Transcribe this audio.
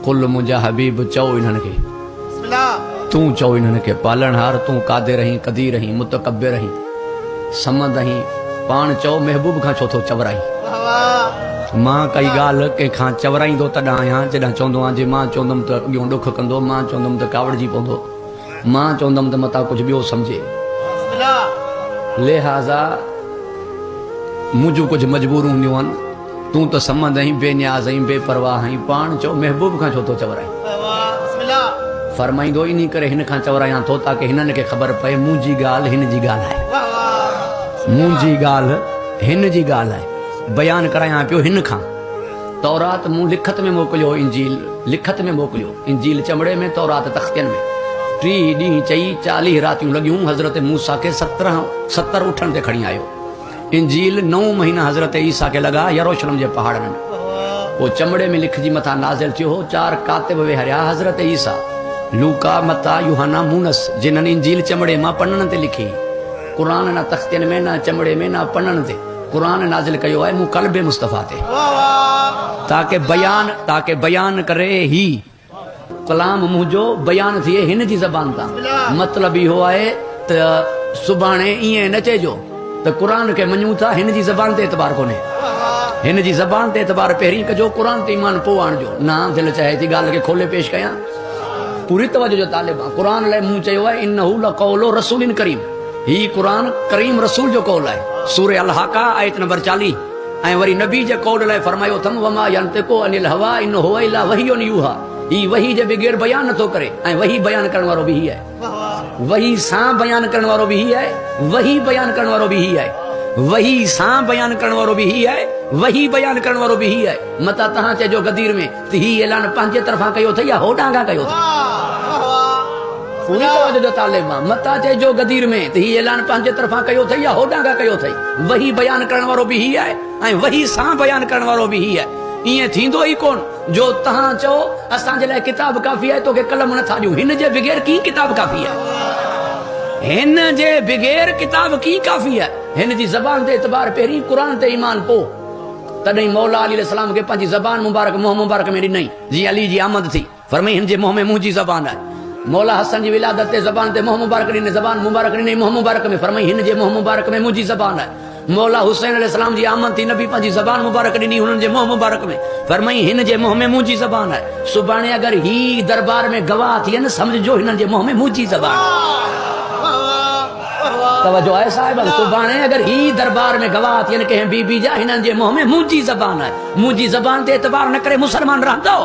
कुल मुंहिंजा हबीब चओ इन्हनि खे तूं चओ इन्हनि खे पालनहार तूं कादे रही कदीर रही मुतकब्बिर रही समद रही पाण चओ महबूब खां छो थो चवराई मां काई ॻाल्हि कंहिंखां चवराईंदो तॾहिं आहियां जॾहिं चवंदो आहियां जे मां चवंदुमि त अॻियों ॾुख कंदो मां चवंदुमि त कावड़जी पवंदो मां चवंदुमि त मता कुझु ॿियो सम्झे लिहाज़ा मुंहिंजूं कुझु मजबूरूं हूंदियूं आहिनि तूं त समद आहीं बेनियाज़ आहीं बेपरवाह आहीं पाण चओ महबूब खां छो थो चवराई फरमाईंदो इन करे हिन खां चवरायां थो ताकि हिननि खे ख़बर पए मुंहिंजी ॻाल्हि हिन जी ॻाल्हि आहे मुंहिंजी ॻाल्हि हिन जी ॻाल्हि आहे बयान करायां पियो हिन खां तौरात मूं लिखत में मोकिलियो इंजील लिखत में मोकिलियो इंजील चमड़े में तौरात तख़्तियुनि में 3 ॾींहं चई 40 रातियूं लॻियूं हज़रत मूसा खे 70 उठण ते खणी आयो इंजील 9 महीना हज़रत ईसा खे लॻा यरूशलेम जे पहाड़नि में वो चमड़े में लिखजी मथा नाज़िल थियो 4 कातिब वेहारिया हज़रत ईसा लूका मता यूहन्ना मूनस जिन्हनि इंजील चमड़े मां पन्ननि ते लिखी क़ुरान न तख़्तियुनि में न चमड़े में न पन्ननि ते क़ुरान नाज़िल कयो आहे मूं क़ल्बे मुस्तफ़ा ते ताकि बयान करे ही कलाम मुंहिंजो बयान थिए हिन जी ज़बान तां मतिलबु इहो आहे त सुभाणे ईअं न चइजो त क़ुरान खे मञूं था हिन जी ज़बान ते एतबार कोन्हे हिन जी ज़बान ते एतबार पहिरीं कजो क़ुरान ते ईमान पोइ आणिजो न दिलि चाहे थी ॻाल्हि खे खोले पेश कयां पूरी तवजो जो तालिब आहे क़ुरान लाइ मूं चयो आहे इन्नहु लक़ौलु रसूलिन करीम ही क़ुरान करीम रसूल जो कौल आहे सूरे अल हाका आयत नंबर 40 ऐं वरी नबी जे कौल लाइ फरमायो अथमि वमा यंतिकु अनिल हवा इन हुवा इल्ला वहियुन यूहा ही वही जे बगैर बयान नथो करे ऐं वही बयान करण वारो बि ही आहे वही सां बयान करण वारो बि ही आहे वही बयान करण वारो बि ही आहे वही सां बयान करण वारो बि ही आहे वही बयान करण वारो बि ही आहे मता तहां चइजो गदीर में त ही ऐलान पंहिंजे तरफ़ां कयो अथई या हो डांगा कयो अथई पूरी तवजो जो तालिब आहे मता चइजो गदीर में त ही ऐलान पंहिंजे तरफ़ां कयो अथई या हो डांगा कयो अथई वही बयान करण वारो बि ही आहे ऐं वही सां बयान करण वारो बि ही आहे ईअं थींदो ई कोन जो तहां चओ असांजे लाइ किताब काफ़ी आहे तोखे कलम नथा ॾियूं हिन जे बगैर की किताब काफ़ी आहे हिन जे बगैर किताब की काफ़ी आहे हिन जी ज़बान ते एतबार पहिरीं क़ुरान ते ईमान पोइ तॾहिं मौला अली अलैहिस्सलाम खे पंहिंजी ज़बान मुबारक मुंहुं मुबारक में ॾिनई जीअं अली जी आमद थी फरमाई हिन जे मुंहं में मुंहिंजी ज़बान आहे मौला हसन जी विलादत ते ज़बान ते मुंहुं मुबारक ॾिनई ज़बान मुबारक ॾिनई मुंहुं मुबारक में फरमाई हिन जे मुंहुं मुबारक में मुंहिंजी ज़बान आहे मौला हुसैन अलैहिस्सलाम जी आमद थी नबी पंहिंजी ज़बान मुबारक ॾिनी हुननि जे मुंहुं मुबारक में फरमाई हिन जे मुंहं में मुंहिंजी ज़बान आहे सुभाणे अगरि ही दरबार में गवाह थियनि सम्झो हिननि जे मुंहं में मुंहिंजी ज़बान तवजो आहे साहिब सुभाणे अगरि ही दरबार में गवाह थियनि कंहिं बीबी जा हिननि जे मुंहं में मुंहिंजी ज़बान आहे मुंहिंजी ज़बान ते एतबार न करे मुसलमान रहंदो